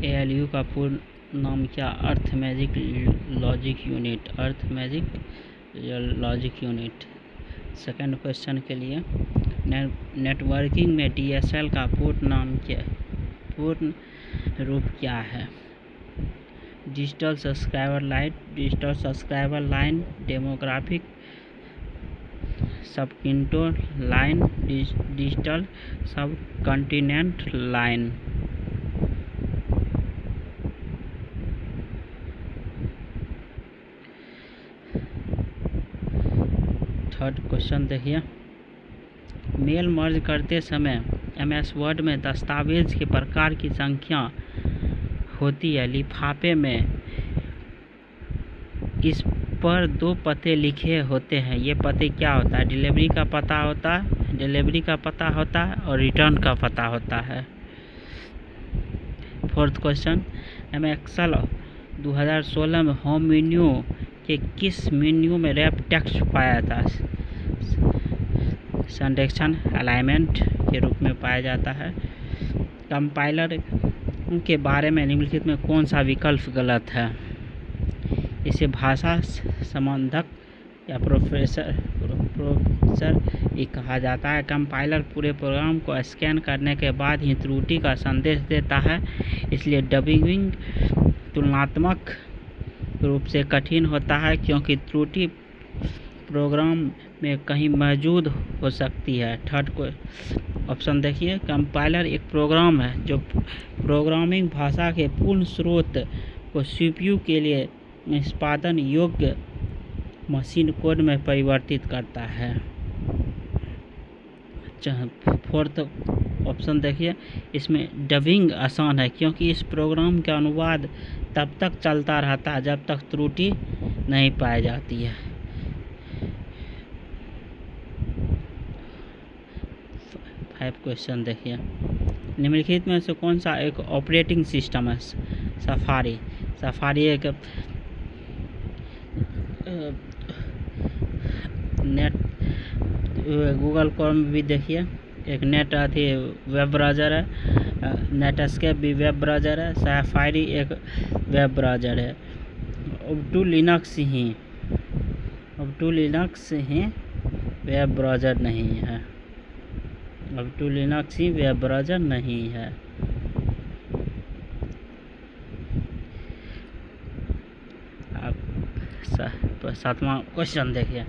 ALU का पूर्ण नाम क्या? Arithmetic logic unit. Arithmetic logic unit. Second question के लिए, नेटवर्किंग में DSL का पूर्ण रूप क्या है? डिजिटल सब्सक्राइबर लाइन, डेमोग्राफिक सबकिंटो line, digital subcontinent line. Third question देखिए, मेल मर्ज करते समय MS वर्ड में दस्तावेज के प्रकार की संख्या होती है। लिफाफे में इस पर 2 पते लिखे होते हैं। ये पते क्या होता है? डिलीवरी का पता होता है और रिटर्न का पता होता है। फोर्थ क्वेश्चन, एक्सेल 2016 में होम मेन्यू के किस मेन्यू में रैप टेक्स्ट पाया था? सिंटैक्स अलाइनमेंट के रूप में पाया जाता है। कंपाइलर के बारे में निम्नलिखित में कौन सा विकल्प गलत है? इसे भाषा संबंधक या प्रोफेसर ये कहा जाता है। कंपाइलर पूरे प्रोग्राम को स्कैन करने के बाद ही त्रुटि का संदेश देता है, इसलिए डीबगिंग तुलनात्मक रूप से कठिन होता है क्योंकि त्रुटि प्रोग्राम में कहीं मौजूद हो सकती है। थर्ड ऑप्शन देखिए, कंपाइलर एक प्रोग्राम है जो प्रोग्रामिंग भाषा के पूर्ण स्रोत को CPU के लिए निष्पादन योग्य मशीन कोड में परिवर्तित करता है। फोर्थ ऑप्शन देखिए, इसमें डबिंग आसान है क्योंकि इस प्रोग्राम का अनुवाद तब तक चलता रहता है जब तक त्रुटि नहीं पाई जाती है। फाइव क्वेश्चन देखिए, निम्नलिखित में से कौन सा एक ऑपरेटिंग सिस्टम है? सफारी एक नेट, गूगल क्रोम भी देखिए एक वेब ब्राउज़र है। नेटस्केप भी वेब ब्राउज़र है। सफारी एक वेब ब्राउज़र है। उबंटू लिनक्स ही वेब ब्राउज़र नहीं है। उबंटू लिनक्स ही वेब ब्राउज़र नहीं है। सातवां क्वेश्चन देखिए,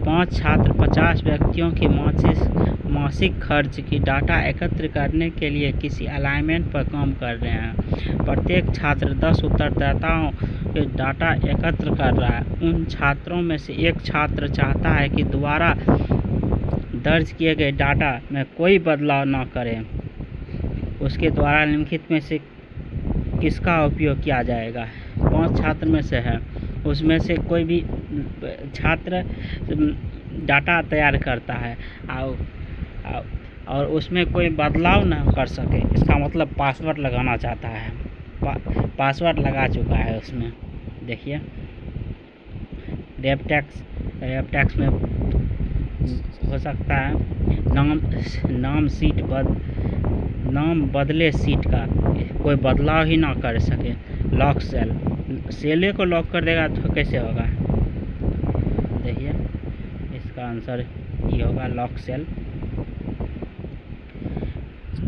5 छात्र 50 व्यक्तियों की मासिक खर्च की डाटा एकत्र करने के लिए किसी अलाइनमेंट पर काम कर रहे हैं। प्रत्येक छात्र 10 उत्तरदाताओं के डाटा एकत्र कर रहा है। उन छात्रों में से एक छात्र चाहता है कि दोबारा दर्ज किए गए डाटा में कोई बदलाव न करें। उसके द्वारा निम्नलिखित में से किसका उपयोग किया जाएगा? 5 छात्र में से है, उसमें से कोई भी छात्र डाटा तैयार करता है और उसमें कोई बदलाव ना कर सके, इसका मतलब पासवर्ड लगाना चाहता है। पासवर्ड लगा चुका है उसमें। देखिए, रैप टैक्स में हो सकता है नाम बदले सीट का, कोई बदलाव ही ना कर सके। लॉक सेले को लॉक कर देगा तो कैसे होगा? देखिए, इसका आंसर ये होगा लॉक सेल।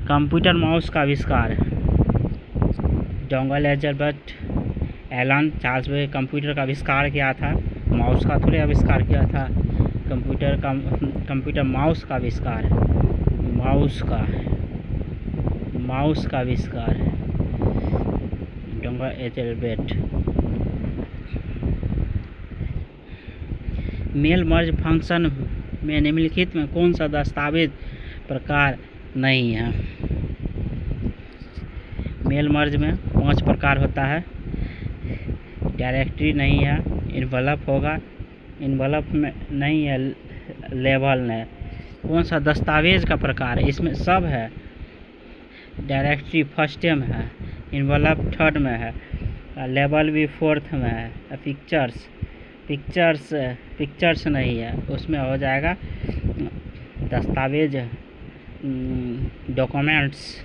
कंप्यूटर माउस का आविष्कार, डोंगल एल्बर्ट एलन चार्ल्स वे कंप्यूटर का आविष्कार किया था। माउस का थोड़े आविष्कार किया था। कंप्यूटर माउस का आविष्कार है। माउस का आविष्कार है Douglas Engelbart. Mail merge function में निम्नलिखित में कौन सा दस्तावेज प्रकार नहीं है? मेल मर्ज में 5 प्रकार होता है। डायरेक्टरी नहीं है। इन्वलप होगा, इन्वलप में नहीं है। लेबल है। कौन सा दस्तावेज का प्रकार है? इसमें सब है। डायरेक्टरी फर्स्ट में है, इन्वलप थर्ड में है, लेबल भी फोर्थ में है। पिक्चर्स नहीं है, उसमें हो जाएगा डॉक्यूमेंट्स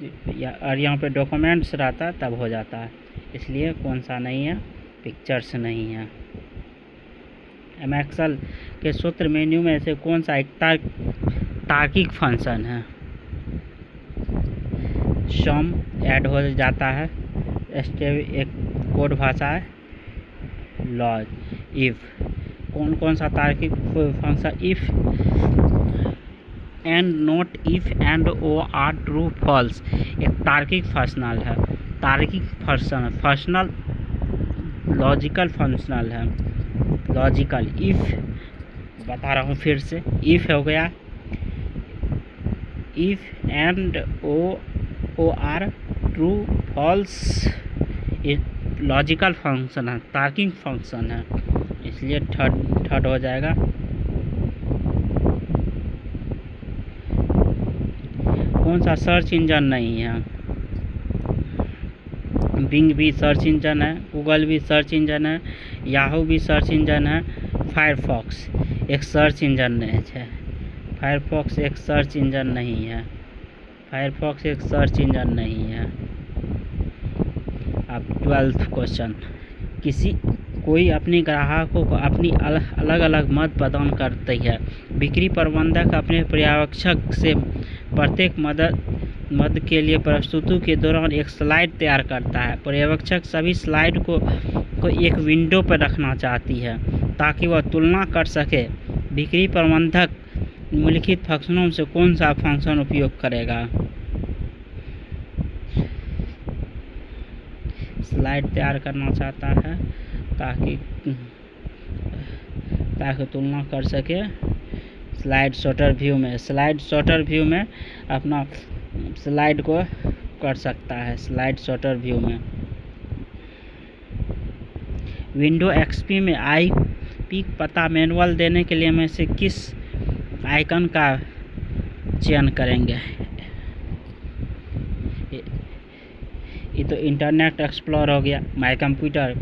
और यहाँ पे डॉक्यूमेंट्स रहता है तब हो जाता है, इसलिए कौन सा नहीं है, पिक्चर्स नहीं है। एमएक्सएल के सूत्र मेन्यू में से कौन सा एक तार्किक फंक्शन है? सम ऐड हो जाता है, एक कोड भाषा है, लॉज, इफ, कौन सा तार्किक फंक्शन? If and, not if, and, O, R, true, false, एक तार्किक फंक्शनल है, तार्किक फंक्शनल लॉजिकल फंक्शनल है, लॉजिकल। इफ बता रहा हूँ फिर से, इफ हो गया, if and, O R, true, false, logical function है, तार्किक फंक्शन है, इसलिए थर्ड हो जाएगा। कौन सा सर्च इंजन नहीं है? बिंग भी सर्च इंजन है, गूगल भी सर्च इंजन है, याहू भी सर्च इंजन है, फायरफॉक्स एक सर्च इंजन नहीं है, फायरफॉक्स एक सर्च इंजन नहीं है, फायरफॉक्स एक सर्च इंजन नहीं है। अब 12th क्वेश्चन, कोई अपने ग्राहकों को अपनी अलग अलग मद प्रदान करती है। बिक्री प्रबंधक अपने पर्यवेक्षक से प्रत्येक मद के लिए प्रस्तुति के दौरान एक स्लाइड तैयार करता है। पर्यवेक्षक सभी स्लाइड को एक विंडो पर रखना चाहती है ताकि वह तुलना कर सके। बिक्री प्रबंधक निम्नलिखित फंक्शनों से कौन सा फंक्शन उपयोग करेगा? स्लाइड तैयार करना चाहता है ताकि तुलना कर सके। स्लाइड शॉर्टर व्यू में अपना स्लाइड को कर सकता है, स्लाइड शॉर्टर व्यू में। विंडो एक्सपी में आईपी पता मैनुअल देने के लिए में से किस आइकन का चयन करेंगे? ये तो इंटरनेट एक्सप्लोर हो गया, माई कंप्यूटर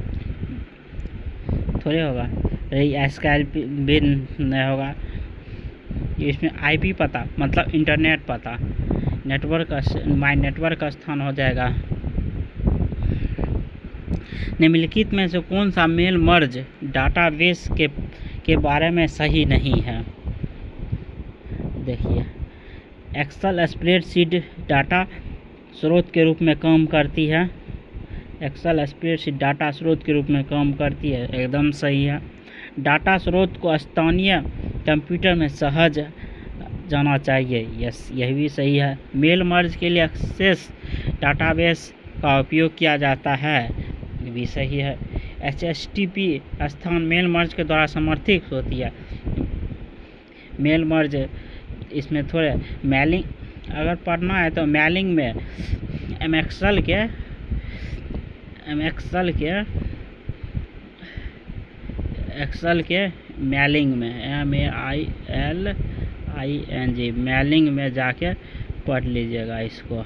थोड़े होगा, स्काइप भी नहीं होगा। इसमें आईपी पता मतलब इंटरनेट पता, माई नेटवर्क स्थान हो जाएगा। निम्नलिखित में से कौन सा मेल मर्ज डाटाबेस के बारे में सही नहीं है? देखिए, एक्सेल स्प्रेडशीट डाटा स्रोत के रूप में काम करती है, एक्सेल स्प्रेडशीट डाटा स्रोत के रूप में काम करती है, एकदम सही है। डाटा स्रोत को स्थानीय कंप्यूटर में सहज जाना चाहिए, यस, यह भी सही है। मेल मर्ज के लिए एक्सेस डाटाबेस का उपयोग किया जाता है, ये भी सही है। HTTP स्थान मेल मर्ज के द्वारा समर्थित होती है। मेल मर्ज इसमें थोड़े मेलिंग अगर पढ़ना है तो मेलिंग में एमएक्सेल के मेलिंग में MAILING मेलिंग में जाके पढ़ लीजिएगा इसको।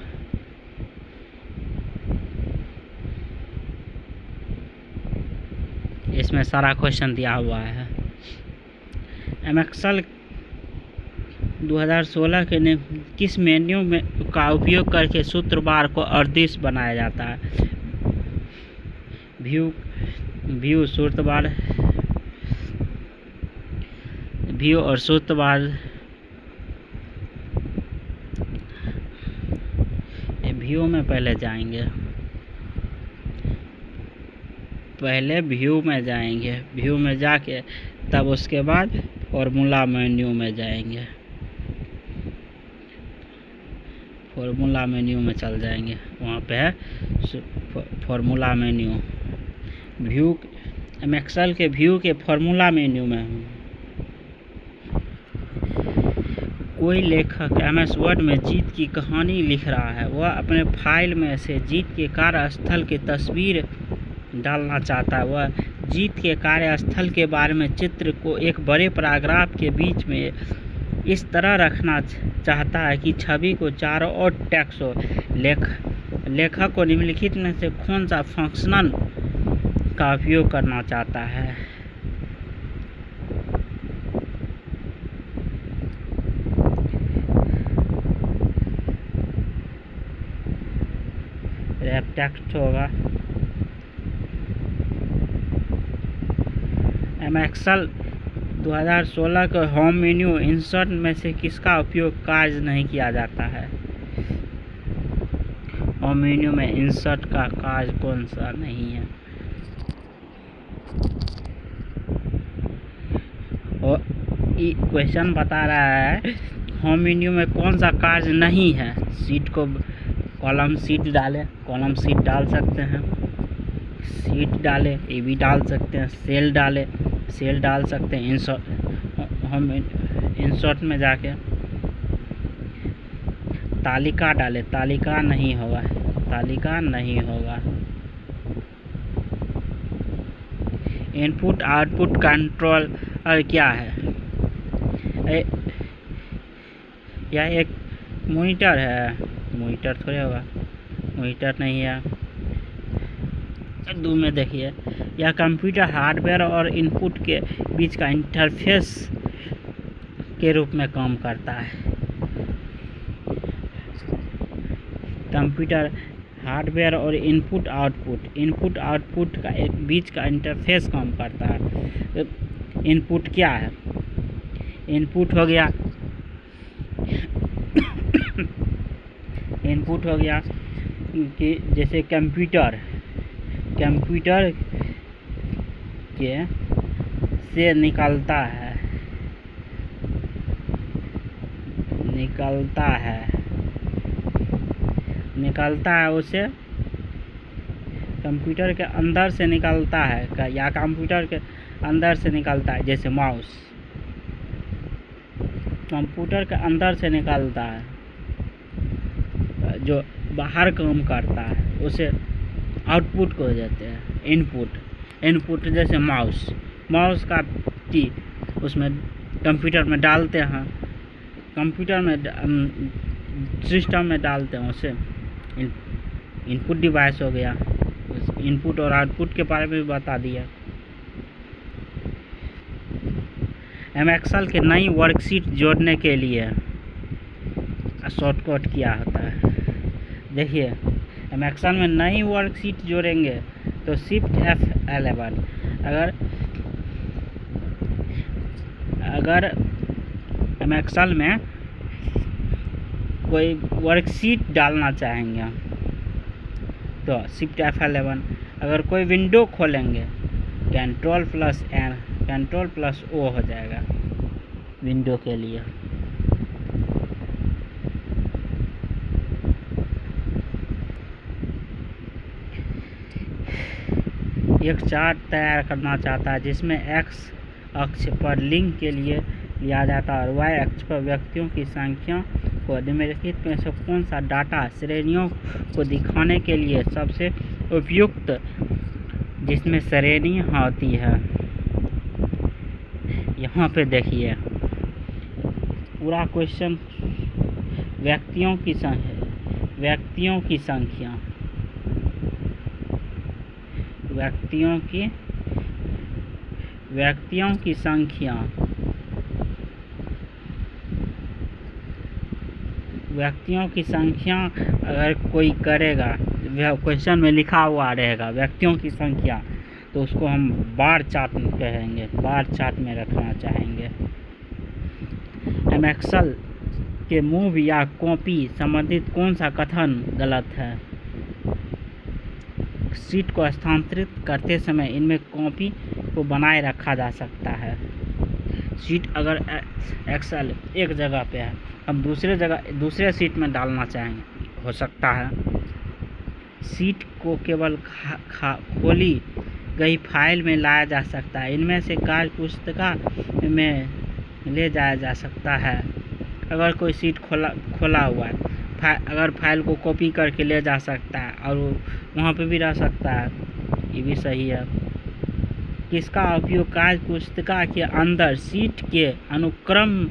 इसमें सारा क्वेश्चन दिया हुआ है। एमएक्सेल 2016 के किस मेन्यू में का उपयोग करके सूत्र बार को अदृश्य बनाया जाता है? व्यू सूत्र बार, व्यू और सूत्र बार, व्यू में पहले जाएंगे, व्यू में जाके तब उसके बाद फॉर्मूला मेन्यू में जाएंगे, फॉर्मूला मेन्यू में चल जाएंगे, वहाँ पे है फॉर्मूला मेन्यू। व्यू एमएक्सेल के व्यू के फॉर्मूला मेन्यू में कोई लेखक MS वर्ड में जीत की कहानी लिख रहा है। वह अपने फाइल में से जीत के कार्यस्थल की तस्वीर डालना चाहता है। वह जीत के कार्यस्थल के बारे में चित्र को एक बड़े पैराग्राफ के बीच में इस तरह रखना चाहता है कि छवि को चारों ओर टेक्स्ट हो। लेखक को निम्नलिखित में से कौन सा फंक्शन का उपयोग करना चाहता है? रैप टेक्स्ट होगा। एमएक्सल 2016 के होम मेन्यू इंसर्ट में से किसका उपयोग कार्य नहीं किया जाता है? होम मेन्यू में इंसर्ट का कार्य कौन सा नहीं है? और क्वेश्चन बता रहा है होम मेन्यू में कौन सा कार्य नहीं है। सीट को कॉलम सीट डाले, कॉलम सीट डाल सकते हैं, सीट डाले ये भी डाल सकते हैं, सेल डाले सेल डाल सकते हैं। इंसर्ट में जाके तालिका डाले, तालिका नहीं होगा, तालिका नहीं होगा। इनपुट आउटपुट कंट्रोल क्या है? यह एक मॉनिटर है, मॉनिटर थोड़े होगा, मॉनिटर नहीं है। दो में देखिए, यह कंप्यूटर हार्डवेयर और इनपुट के बीच का इंटरफेस के रूप में काम करता है। कंप्यूटर हार्डवेयर और इनपुट आउटपुट का एक बीच का इंटरफेस काम करता है। इनपुट क्या है? इनपुट हो गया इनपुट हो गया कि जैसे कंप्यूटर के से निकलता है उसे कंप्यूटर के अंदर से निकलता है या कंप्यूटर के अंदर से निकलता है। जैसे माउस कंप्यूटर के अंदर से निकलता है, जो बाहर काम करता है उसे आउटपुट को देते हैं इनपुट। जैसे माउस का की उसमें कंप्यूटर में डालते हैं, कंप्यूटर में सिस्टम में डालते हैं, उसे इनपुट डिवाइस हो गया। इनपुट और आउटपुट के बारे में भी बता दिया। एमएक्सल के नई वर्कशीट जोड़ने के लिए शॉर्टकट क्या होता है? देखिए, एमएक्सल में नई वर्कशीट जोड़ेंगे तो शिफ्ट F11। अगर एमएक्सल में कोई वर्कशीट डालना चाहेंगे तो शिफ्ट F11। अगर कोई विंडो खोलेंगे Ctrl+O हो जाएगा विंडो के लिए। एक चार्ट तैयार करना चाहता है जिसमें x अक्ष पर लिंक के लिए लिया जाता है और y अक्ष पर व्यक्तियों की संख्या को निम्नलिखित में से कौन सा डाटा श्रेणियों को दिखाने के लिए सबसे उपयुक्त जिसमें श्रेणी होती है? यहाँ पे देखिए पूरा क्वेश्चन व्यक्तियों की संख्या अगर कोई करेगा, क्वेश्चन में लिखा हुआ रहेगा व्यक्तियों की संख्या, तो उसको हम बार चार्ट कहेंगे, बार चार्ट में रखना चाहेंगे। एमएक्सल के मूव या कॉपी संबंधित कौन सा कथन गलत है? शीट को स्थानांतरित करते समय इनमें कॉपी को बनाए रखा जा सकता है। शीट अगर एक्सेल एक जगह पे है, हम दूसरे शीट में डालना चाहेंगे, हो सकता है। शीट को केवल खोली गई फाइल में लाया जा सकता है। इनमें से कार्य पुस्तिका में ले जाया जा सकता है। अगर कोई शीट खोला हुआ है, अगर फाइल को कॉपी करके ले जा सकता है और वहाँ पे भी रह सकता है, ये भी सही है। किसका उपयोग कार्य पुस्तिका के अंदर शीट के अनुक्रम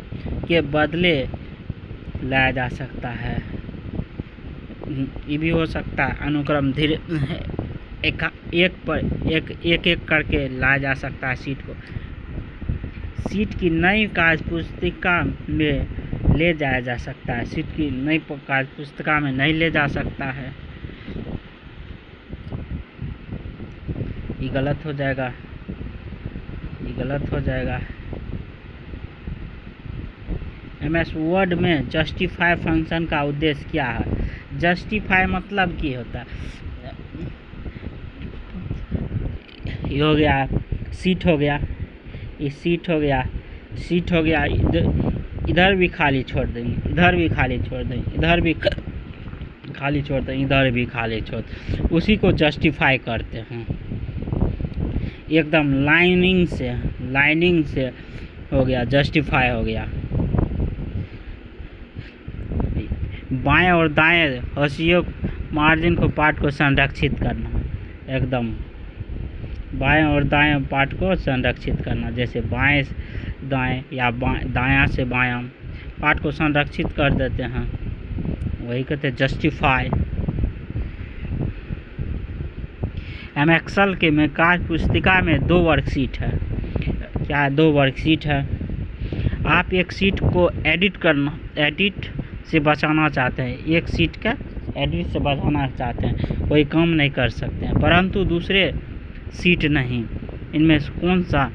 के बदले लाया जा सकता है? ये भी हो सकता है अनुक्रम धीरे एक करके लाया जा सकता है शीट को। शीट की नई कार्य पुस्तिका में ले जाया जा सकता है, शीट की नई कार्य पुस्तिका में नहीं ले जा सकता है। ये गलत हो जाएगा, ये गलत हो जाएगा। MS वर्ड में जस्टिफाई फंक्शन का उद्देश्य क्या है? जस्टिफाई मतलब क्या होता है? ये हो गया सीट, हो गया ये सीट, हो गया सीट, हो गया इधर भी खाली छोड़ देंगे, इधर भी खाली छोड़ देंगे, इधर भी खाली छोड़ देंगे, इधर भी खाली छोड़, उसी को जस्टिफाई करते हैं। एकदम लाइनिंग से हो गया, जस्टिफाई हो गया। बाएं और दाएं हाशियों मार्जिन को पार्ट को संरक्षित करना, एकदम बाएं और दाएं पार्ट को संरक्षित करना, जैसे बाएं दाएं या दायां से बायां पार्ट को संरक्षित कर देते हैं, वही कहते हैं जस्टिफाई। एक्सेल के में कार्य पुस्तिका में 2 वर्कशीट है। क्या 2 वर्कशीट है? आप एक सीट को एडिट से बचाना चाहते हैं, एक सीट का एडिट से बचाना चाहते हैं, कोई काम नहीं कर सकते हैं, परंतु दूसरे सीट नहीं। इनमें से कौन सा?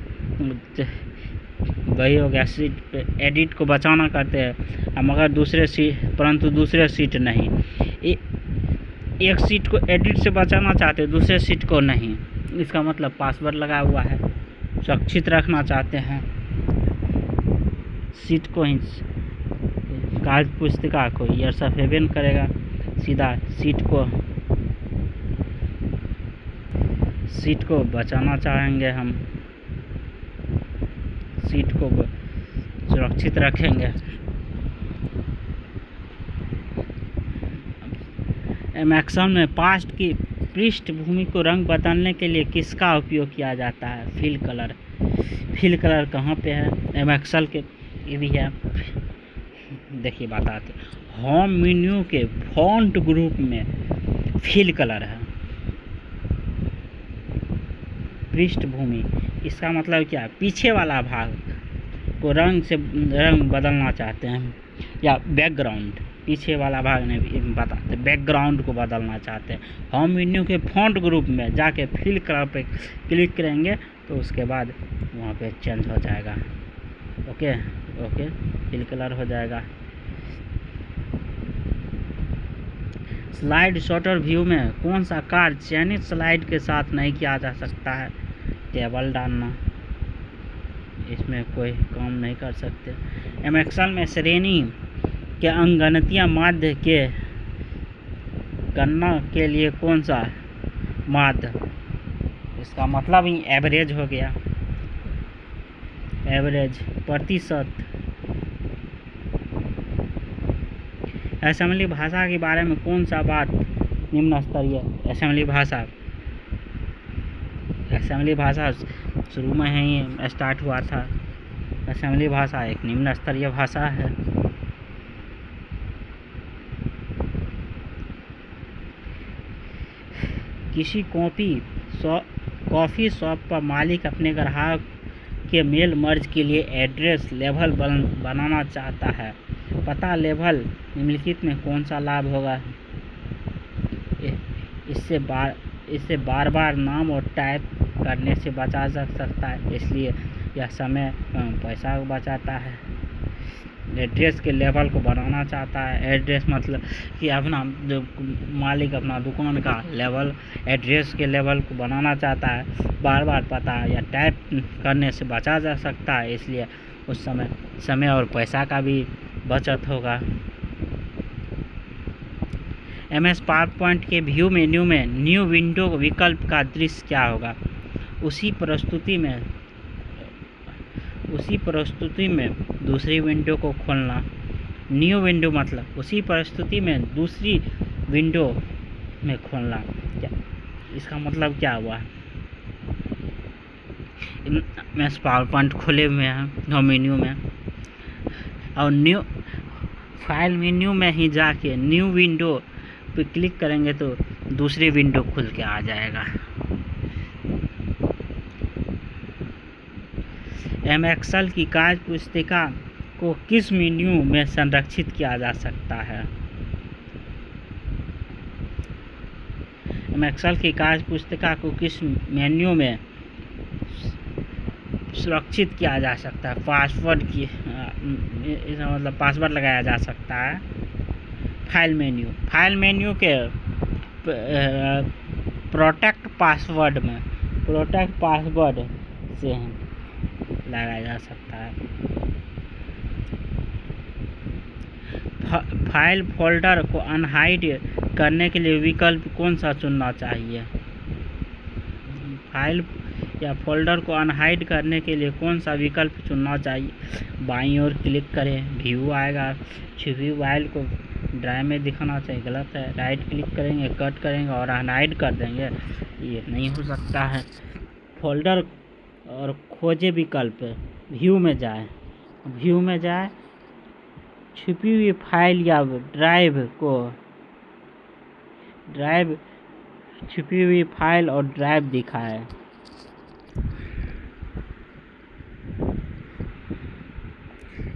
वही हो गया सीट पे एडिट को बचाना करते हैं हम, मगर दूसरे सीट नहीं। एक सीट को एडिट से बचाना चाहते हैं, दूसरे सीट को नहीं। इसका मतलब पासवर्ड लगा हुआ है, सुरक्षित रखना चाहते हैं सीट को ही, कार्य पुस्तिका को ईयर्स ऑफ हेवन करेगा सीधा। सीट को बचाना चाहेंगे हम, सीट को सुरक्षित रखेंगे। एक्सेल में पास्ट की पृष्ठभूमि को रंग बदलने के लिए किसका उपयोग किया जाता है? Fill colour. फिल कलर कहाँ पे है? एक्सेल के ये भी है, देखिए बताते। होम मेन्यू के फॉन्ट ग्रुप में फिल कलर है, पृष्ठभूमि। इसका मतलब क्या? पीछे वाला भाग को रंग बदलना चाहते हैं, या बैकग्राउंड, पीछे वाला भाग नहीं बताते, बैकग्राउंड को बदलना चाहते हैं। होम मेन्यू के फॉन्ट ग्रुप में जाके फिल कलर पे क्लिक करेंगे तो उसके बाद वहाँ पे चेंज हो जाएगा। ओके, फिल कलर हो जाएगा। स्लाइड शॉर्टर व्यू में कौन सा कार्य चयनित स्लाइड के साथ नहीं किया जा सकता है? टेबल डालना, इसमें कोई काम नहीं कर सकते। एक्सेल में श्रेणी के अंकगणितीय माध्य के गणना के लिए कौन सा माध्य? इसका मतलब ही एवरेज हो गया, एवरेज, प्रतिशत। असेंबली भाषा के बारे में कौन सा बात निम्न स्तरीय? असेंबली भाषा शुरू में ही स्टार्ट हुआ था। असेंबली भाषा एक निम्न स्तरीय भाषा है। किसी कॉफ़ी शॉप पर मालिक अपने ग्राहक के मेल मर्ज के लिए एड्रेस लेबल बनाना चाहता है। पता लेबल निम्नलिखित में कौन सा लाभ होगा? इससे बार बार नाम और टाइप करने से बचा जा सकता है, इसलिए यह समय पैसा बचाता है। एड्रेस के लेवल को बनाना चाहता है। एड्रेस मतलब कि अपना मालिक अपना दुकान का लेवल, एड्रेस के लेवल को बनाना चाहता है। बार बार पता या टाइप करने से बचा जा सकता है, इसलिए उस समय और पैसा का भी बचत होगा। MS पावरपॉइंट के व्यू मेन्यू में न्यू विंडो विकल्प का दृश्य क्या होगा? उसी प्रस्तुति में दूसरी विंडो को खोलना। न्यू विंडो मतलब उसी प्रस्तुति में दूसरी विंडो में खोलना। क्या इसका मतलब क्या हुआ? MS पावरपॉइंट खोले हुए हैं होम मेन्यू में, और न्यू फाइल मेन्यू में ही जाके न्यू विंडो पे क्लिक करेंगे तो दूसरी विंडो खुल के आ जाएगा। एक्सेल की कार्य पुस्तिका को किस मेन्यू में संरक्षित किया जा सकता है? एक्सेल की कार्य पुस्तिका को किस मेन्यू में सुरक्षित किया जा सकता है? पासवर्ड की इसका मतलब पासवर्ड लगाया जा सकता है। फाइल मेन्यू के प्रोटेक्ट पासवर्ड से लगाया जा सकता है। फाइल फोल्डर को अनहाइड करने के लिए विकल्प कौन सा चुनना चाहिए? फाइल या फोल्डर को अनहाइड करने के लिए कौन सा विकल्प चुनना चाहिए? बाईं ओर क्लिक करें, व्यू आएगा, छुपी फाइल को ड्राइव में दिखाना चाहिए, गलत है। राइट क्लिक करेंगे, कट करेंगे और अनहाइड कर देंगे, ये नहीं हो सकता है। फोल्डर और खोजे विकल्प, व्यू में जाए, छुपी हुई फाइल या छुपी हुई फाइल और ड्राइव दिखाए।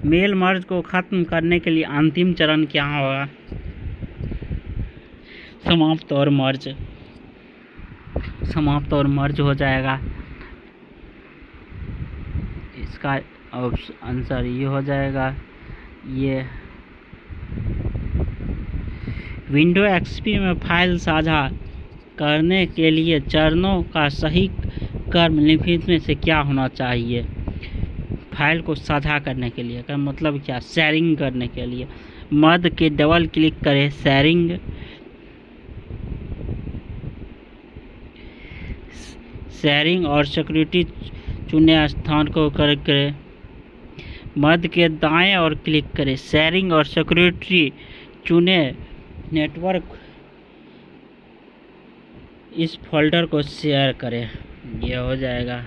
मेल मर्ज को खत्म करने के लिए अंतिम चरण क्या होगा? समाप्त और मर्ज हो जाएगा। इसका आंसर ये हो जाएगा। ये विंडो एक्सपी में फाइल साझा करने के लिए चरणों का सही क्रम निम्नलिखित में से क्या होना चाहिए? फाइल को साझा करने के लिए का मतलब क्या? शेयरिंग करने के लिए मध्य के डबल क्लिक करें, शेयरिंग और सिक्योरिटी चुने स्थान को करें। मध्य के दाएं और क्लिक करें, शेयरिंग और सिक्योरिटी चुने, नेटवर्क इस फोल्डर को शेयर करें, ये हो जाएगा।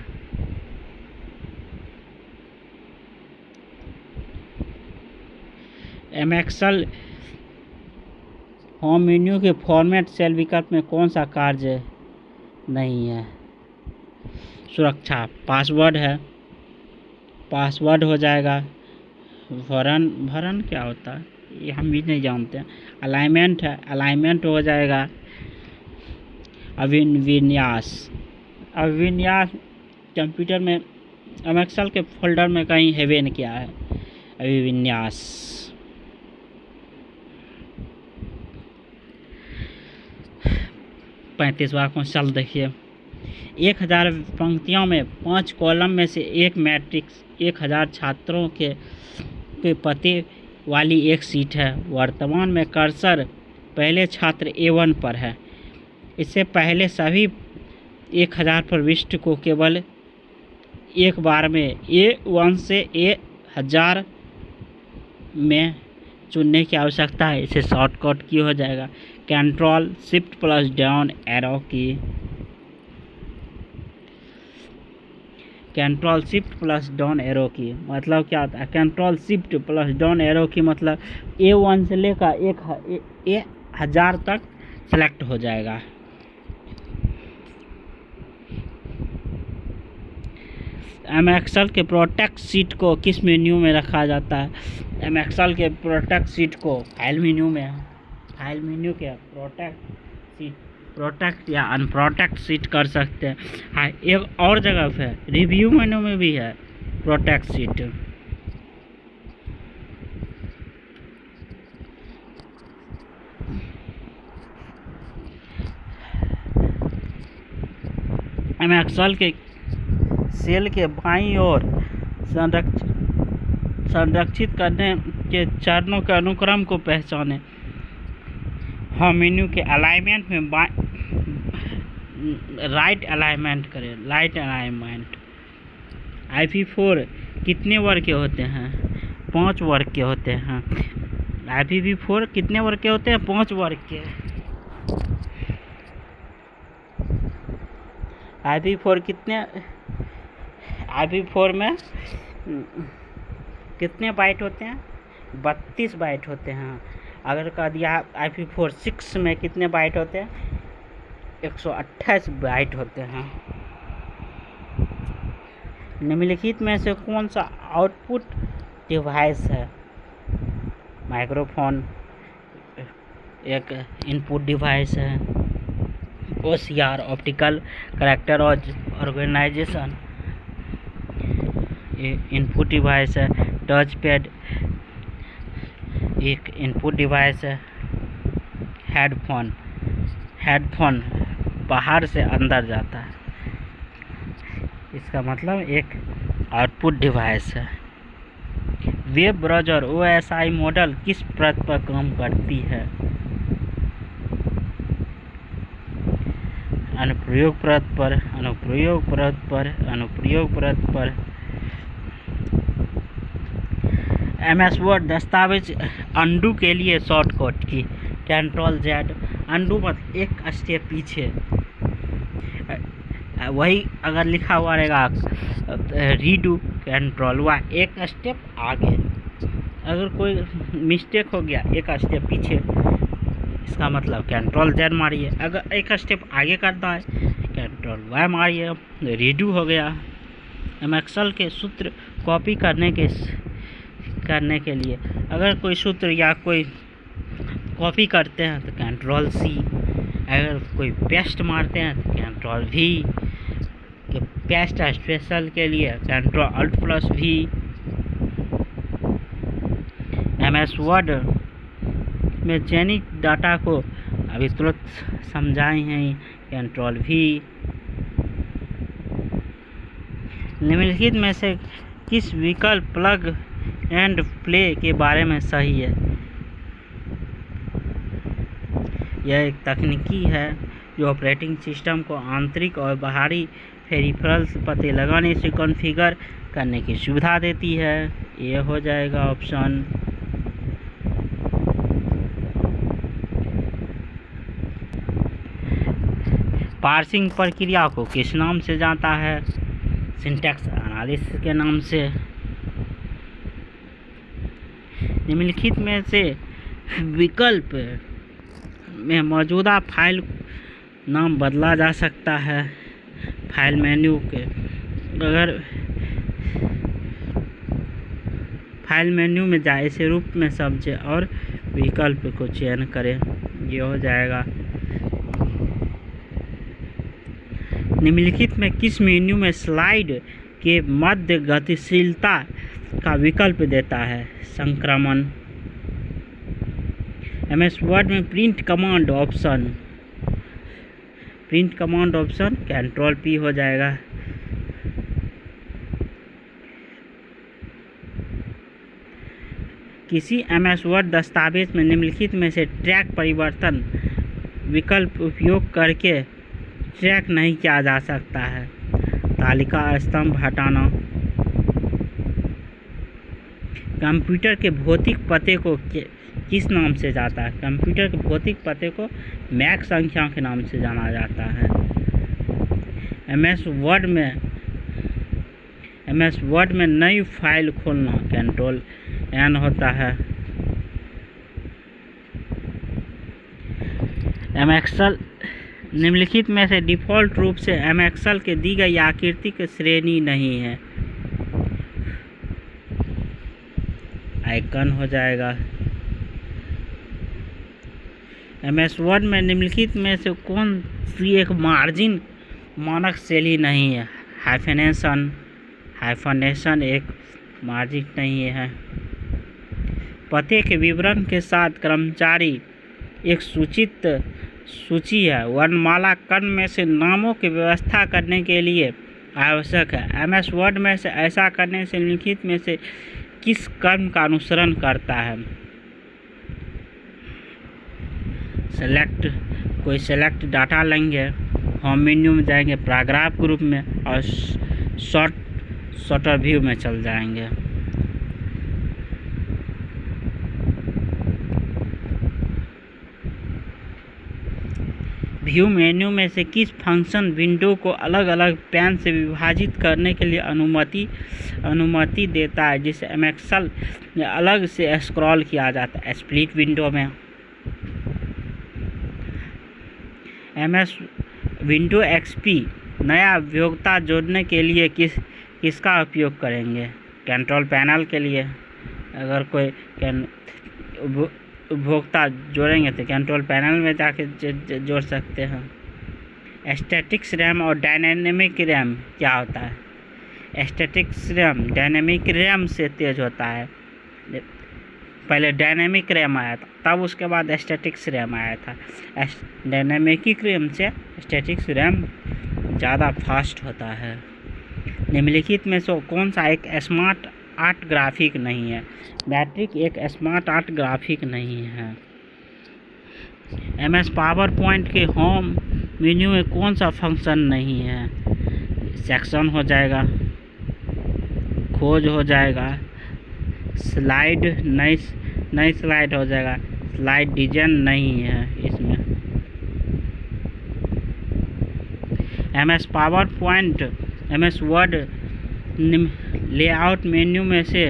एक्सेल होम मेन्यू के फॉर्मेट सेल विकल्प में कौन सा कार्य नहीं है? सुरक्षा, पासवर्ड है, पासवर्ड हो जाएगा। भरण क्या होता है ये हम भी नहीं जानते हैं। अलाइनमेंट है, अलाइनमेंट हो जाएगा। अभिविन्यास कंप्यूटर में एक्सेल के फोल्डर में कहीं हैवे नहीं किया है। अभिविन्यास 35वां क्वेश्चन देखिए। 1000 पंक्तियों में 5 कॉलम में से एक मैट्रिक्स 1000 छात्रों के पते वाली एक सीट है। वर्तमान में कर्सर पहले छात्र A1 पर है। इससे पहले सभी 1000 प्रविष्टि को केवल एक बार में A1 से A1000 में चुनने की आवश्यकता है। इसे शॉर्टकट की हो जाएगा control shift plus down arrow key. Control shift plus down arrow key मतलब क्या होता है? Control shift plus down arrow key मतलब A1 से लेकर 1000 तक सेलेक्ट हो जाएगा। एक्सेल के प्रोटेक्ट सीट को किस मेन्यू में रखा जाता है? एक्सेल के प्रोटेक्ट सीट को फाइल मेन्यू में, फाइल मेन्यू के प्रोटेक्ट या अनप्रोटेक्ट सीट कर सकते हैं। हाँ, एक और जगह पे रिव्यू मेन्यू में भी है प्रोटेक्ट सीट। एक्सेल के सेल के बाईं ओर संरक्षित करने के चरणों के अनुक्रम को पहचाने। होम मेन्यू के अलाइनमेंट में राइट अलाइनमेंट करें, राइट अलाइनमेंट। IP4 कितने वर्ग के होते हैं? 5 वर्ग के होते हैं। IPv4 कितने वर्ग के होते हैं? 5 वर्ग के। IP4 में कितने बाइट होते हैं? 32 बाइट होते हैं। अगर कह दिया IP4 6 में कितने बाइट होते हैं? 128 बाइट होते हैं। निम्नलिखित में से कौन सा आउटपुट डिवाइस है? माइक्रोफोन एक इनपुट डिवाइस है। OCR optical character organisation, input device है। टच पैड एक इनपुट डिवाइस है। हेडफोन बाहर से अंदर जाता है, इसका मतलब एक आउटपुट डिवाइस है। वेब ब्राउज़र OSI मॉडल किस परत पर काम करती है? अनुप्रयोग परत पर, अनुप्रयोग परत पर, अनुप्रयोग परत पर। MS वर्ड दस्तावेज अंडू के लिए शॉर्टकट की Ctrl+Z। अंडू मतलब एक स्टेप पीछे, वही अगर लिखा हुआ रहेगा रीडू Ctrl+Y, एक स्टेप आगे। अगर कोई मिस्टेक हो गया एक स्टेप पीछे, इसका मतलब Ctrl+Z मारिए। अगर एक स्टेप आगे करना है Ctrl+Y मारिए, रीडू हो गया। एक्सेल के सूत्र कॉपी करने के लिए अगर कोई सूत्र या कोई कॉपी करते हैं तो Ctrl+C, अगर कोई पेस्ट मारते हैं तो Ctrl+V, पेस्ट स्पेशल के लिए Ctrl+Alt+V। MS वर्ड में चयनित डाटा को अभी तुरंत समझाए हैं Ctrl+V। निम्नलिखित में से किस विकल्प प्लग एंड प्ले के बारे में सही है? यह एक तकनीकी है जो ऑपरेटिंग सिस्टम को आंतरिक और बाहरी पेरिफेरल्स पते लगाने से कॉन्फ़िगर करने की सुविधा देती है। यह हो जाएगा ऑप्शन। पार्सिंग प्रक्रिया को किस नाम से जानता है? सिंटैक्स एनालिसिस के नाम से। निम्नलिखित में से विकल्प में मौजूदा फाइल नाम बदला जा सकता है। फाइल मेन्यू के अगर फाइल मेन्यू में जाए इसे रूप में समझे और विकल्प को चयन करें, ये हो जाएगा। निम्नलिखित में किस मेन्यू में स्लाइड के मध्य गतिशीलता का विकल्प देता है? संक्रमण। MS वर्ड में प्रिंट कमांड ऑप्शन Ctrl+P हो जाएगा। किसी MS वर्ड दस्तावेज में निम्नलिखित में से ट्रैक परिवर्तन विकल्प उपयोग करके ट्रैक नहीं किया जा सकता है? तालिका स्तंभ हटाना। कंप्यूटर के भौतिक पते को किस नाम से जाता है? कंप्यूटर के भौतिक पते को मैक संख्या के नाम से जाना जाता है। MS वर्ड में नई फाइल खोलना Ctrl+N होता है। एक्सेल निम्नलिखित में से डिफ़ॉल्ट रूप से एक्सेल के दी गई आकृति की श्रेणी नहीं है। आइकन हो जाएगा। MS वर्ड में निम्नलिखित में से कौन सी एक मार्जिन मानक शैली नहीं है? हाइफनेशन एक मार्जिन नहीं है। पते के विवरण के साथ कर्मचारी एक सूची है। वर्णमाला क्रम में से नामों की व्यवस्था करने के लिए आवश्यक है। MS वर्ड में से ऐसा करने से निम्नलिखित में से किस क्रम का अनुसरण करता है? सेलेक्ट डाटा लेंगे, होम मेन्यू में जाएंगे, पैराग्राफ ग्रुप में और शॉर्टर व्यू में चल जाएंगे। व्यू मेन्यू में से किस फंक्शन विंडो को अलग अलग पैन से विभाजित करने के लिए अनुमति देता है, जिसे एक्सेल में अलग से स्क्रॉल किया जाता है? स्प्लिट विंडो में। MS विंडो XP नया उपभोक्ता जोड़ने के लिए किसका उपयोग करेंगे? कंट्रोल पैनल के लिए। अगर कोई उपभोक्ता जोड़ेंगे तो कंट्रोल पैनल में जाके जोड़ सकते हैं। स्टैटिक्स रैम और डायनेमिक रैम क्या होता है? स्टैटिक्स रैम डायनेमिक रैम से तेज़ होता है। पहले डायनेमिक रैम आया था, तब उसके बाद स्टैटिक्स रैम आया था। डायनेमिक रैम से स्टैटिक्स रैम ज़्यादा फास्ट होता है। निम्नलिखित में से कौन सा एक स्मार्ट आर्ट ग्राफिक नहीं है? मैट्रिक एक स्मार्ट आर्ट ग्राफिक नहीं है। MS पावर पॉइंट के होम मेन्यू में कौन सा फंक्शन नहीं है? सेक्शन हो जाएगा, खोज हो जाएगा, स्लाइड नई स्लाइड हो जाएगा, स्लाइड डिजाइन नहीं है इसमें। MS power point MS word layout menu में से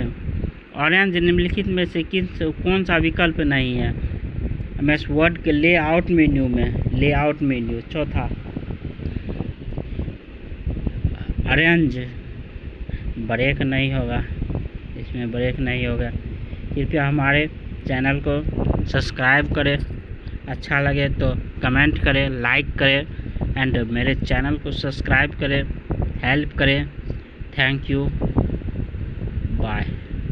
ऑरेंज निम्नलिखित में से कौन सा विकल्प नहीं है? MS वर्ड के लेआउट मेन्यू चौथा ऑरेंज ब्रेक नहीं होगा, इसमें ब्रेक नहीं होगा। कृपया हमारे चैनल को सब्सक्राइब करें, अच्छा लगे तो कमेंट करें, लाइक करें एंड मेरे चैनल को सब्सक्राइब करें, हेल्प करें। Thank you, bye.